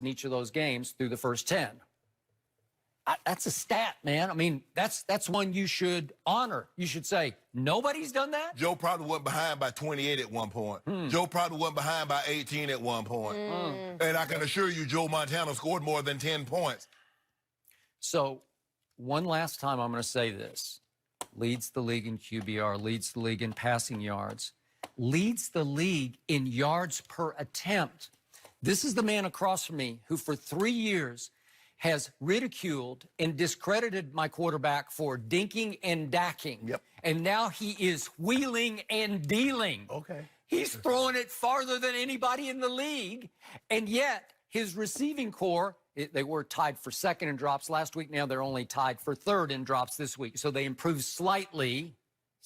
in each of those games through the first 10. That's a stat, man. I mean, that's one you should honor. You should say, nobody's done that? Joe probably went behind by 28 at one point. Joe probably went behind by 18 at one point. And I can assure you, Joe Montana scored more than 10 points. So, one last time I'm going to say this. Leads the league in QBR, leads the league in passing yards, leads the league in yards per attempt. This is the man across from me who for 3 years has ridiculed and discredited my quarterback for dinking and dacking. Yep. And now he is wheeling and dealing. Okay. He's throwing it farther than anybody in the league. And yet, his receiving core, they were tied for second in drops last week. Now they're only tied for third in drops this week. So they improved slightly,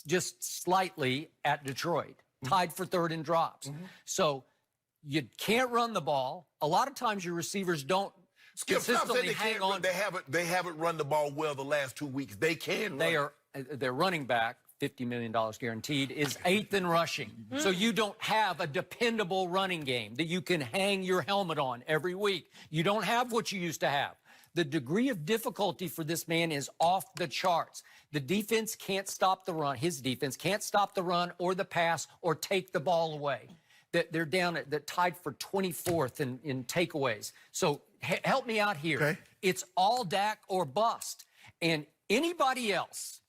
just slightly at Detroit. Tied for third in drops. So you can't run the ball. A lot of times your receivers don't consistently hang on. They haven't run the ball well the last 2 weeks. They can. Their running back, $50 million guaranteed, is 8th in rushing. So you don't have a dependable running game that you can hang your helmet on every week. You don't have what you used to have. The degree of difficulty for this man is off the charts. The defense can't stop the run. His defense can't stop the run or the pass or take the ball away. They're down at tied for 24th in takeaways. So help me out here. Okay. It's all Dak or bust. And anybody else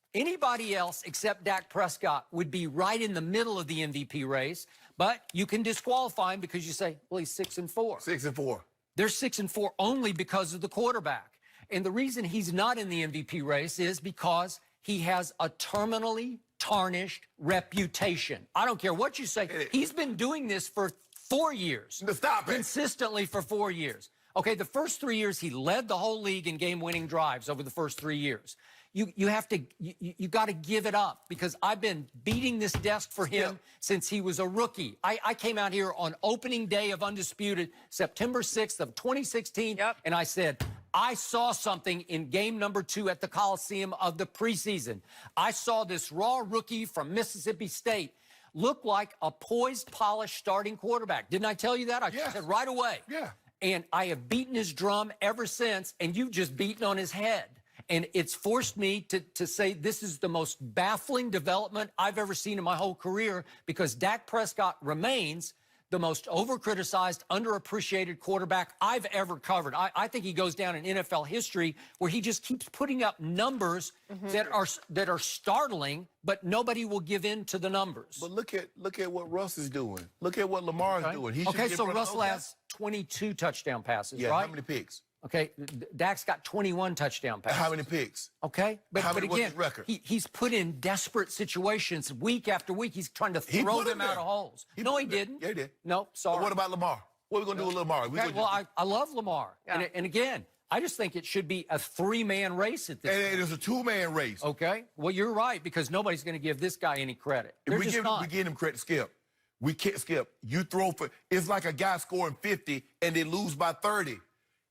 except Dak Prescott would be right in the middle of the MVP race. But you can disqualify him because you say, well, he's 6-4. 6-4. They're 6-4 only because of the quarterback. And the reason he's not in the MVP race is because he has a terminally tarnished reputation. I don't care what you say. He's been doing this for 4 years. Stop it. Consistently for 4 years. Okay, the first 3 years, he led the whole league in game-winning drives over the first 3 years. You got to give it up because I've been beating this desk for him since he was a rookie. I came out here on opening day of Undisputed, September 6th of 2016, and I said, I saw something in game number 2 at the Coliseum of the preseason. I saw this raw rookie from Mississippi State look like a poised, polished starting quarterback. Didn't I tell you that? I said right away. Yeah. And I have beaten his drum ever since, and you've just beaten on his head. And it's forced me to say this is the most baffling development I've ever seen in my whole career because Dak Prescott remains the most over-criticized, underappreciated quarterback I've ever covered. I think he goes down in NFL history where he just keeps putting up numbers that are startling, but nobody will give in to the numbers. But look at what Russ is doing. Look at what Lamar's doing. Okay, so Russell has 22 touchdown passes, right? How many picks? Okay, Dak's got 21 touchdown passes. How many picks? Okay, but again, what's his record? He's put in desperate situations week after week. He's trying to throw them out of holes. No, he didn't. Yeah, he did. No, sorry. But what about Lamar? What are we going to do with Lamar? Okay, well, I love Lamar. Yeah. And again, I just think it should be a 3-man race at this point. And it is a 2-man race. Okay, well, you're right, because nobody's going to give this guy any credit. We give him credit, Skip. We can't, Skip. You throw for, it's like a guy scoring 50 and they lose by 30.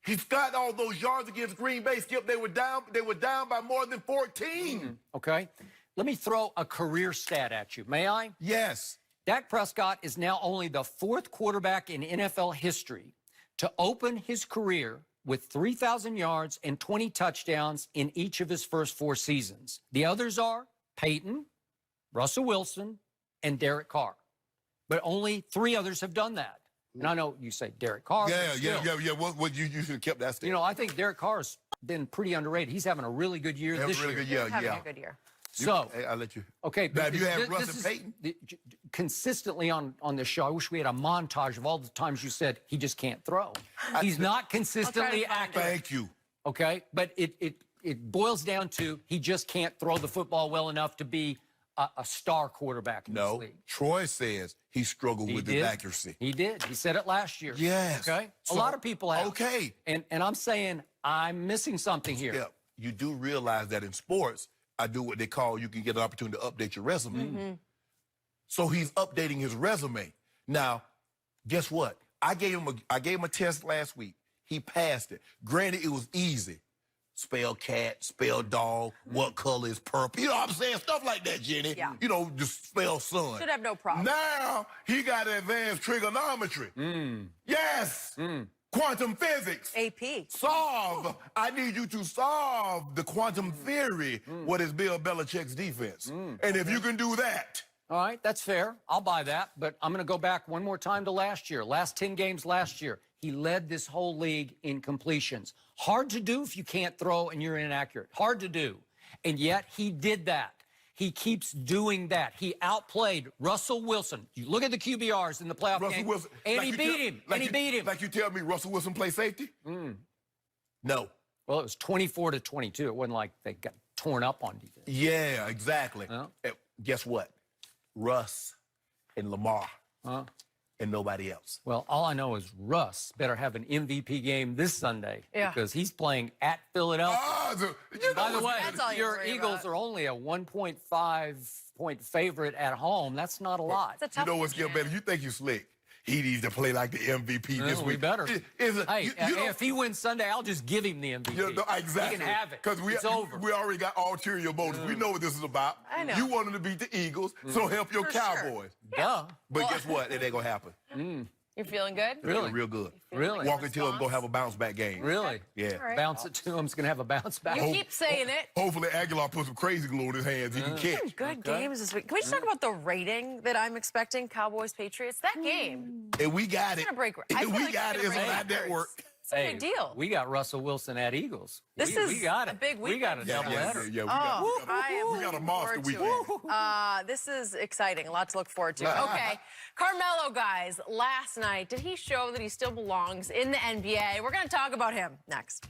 He's got all those yards against Green Bay, Skip. They were down by more than 14. Okay. Let me throw a career stat at you. May I? Yes. Dak Prescott is now only the 4th quarterback in NFL history to open his career with 3,000 yards and 20 touchdowns in each of his first 4 seasons. The others are Peyton, Russell Wilson, and Derek Carr. But only 3 others have done that. And I know you say Derek Carr. Yeah. What you should have kept that state. You know, I think Derek Carr's been pretty underrated. He's having a really good year this year. Good year. Having a good year. So, I'll let you. Okay, but if you have Russ and Peyton? Consistently on this show, I wish we had a montage of all the times you said he just can't throw. He's not consistently accurate. Thank you. Okay, but it boils down to he just can't throw the football well enough to be a star quarterback in this league. Troy says he struggled with his accuracy. He did. He said it last year. Yes. Okay. So, a lot of people have. Okay. And I'm saying I'm missing something here. Yeah. You do realize that in sports, I do what they call you can get an opportunity to update your resume. So he's updating his resume. Now, guess what? I gave him a test last week. He passed it. Granted, it was easy. Spell cat, spell dog, what color is purple. You know what I'm saying? Stuff like that, Jenny. Yeah. You know, just spell sun. Should have no problem. Now, he got advanced trigonometry. Yes. Quantum physics. AP. Solve. I need you to solve the quantum theory. What is Bill Belichick's defense? And if you can do that. All right, that's fair. I'll buy that. But I'm going to go back one more time to last year. Last 10 games last year, he led this whole league in completions. Hard to do if you can't throw and you're inaccurate. Hard to do. And yet he did that. He keeps doing that. He outplayed Russell Wilson. You look at the QBRs in the playoff Russell game, Wilson, and like he you beat tell- him. like And he you- beat him. Like you tell me Russell Wilson play safety? No. Well, it was 24-22. It wasn't like they got torn up on defense. Yeah, exactly. Huh? And guess what? Russ and Lamar and nobody else. Well, all I know is Russ better have an MVP game this Sunday because he's playing at Philadelphia. By the way, That's all you your worry Eagles about. are only a 1.5-point favorite at home. That's not a lot. It's a You tough know what's one, getting better? You think you slick. He needs to play like the MVP this We week. better. Hey, If he wins Sunday, I'll just give him the MVP. Exactly. He can have it. Because It's over. we already got ulterior motives. We know what this is about. I know. You want him to beat the Eagles, so help your For sure. Cowboys. Duh. But guess what? It ain't going to happen. You're feeling good? It's Really? real good. Really? Walking to him, going to have a bounce back game. Really? Yeah. All right. Bounce it to him's going to have a bounce back. You keep saying it. Hopefully Aguilar put some crazy glue in his hands he can catch. Good games this week. Can we just talk about the rating that I'm expecting, Cowboys-Patriots? That game. And we got it. gonna break- I feel We like got it's it. gonna It's break on our records. network. It's a big deal. We got Russell Wilson at Eagles. This we is got it. a big We got a weekend. doubleheader. Yeah, I we got a am monster looking forward to weekend. it. This is exciting. A lot to look forward to. Okay. Carmelo, guys, last night, did he show that he still belongs in the NBA? We're going to talk about him next.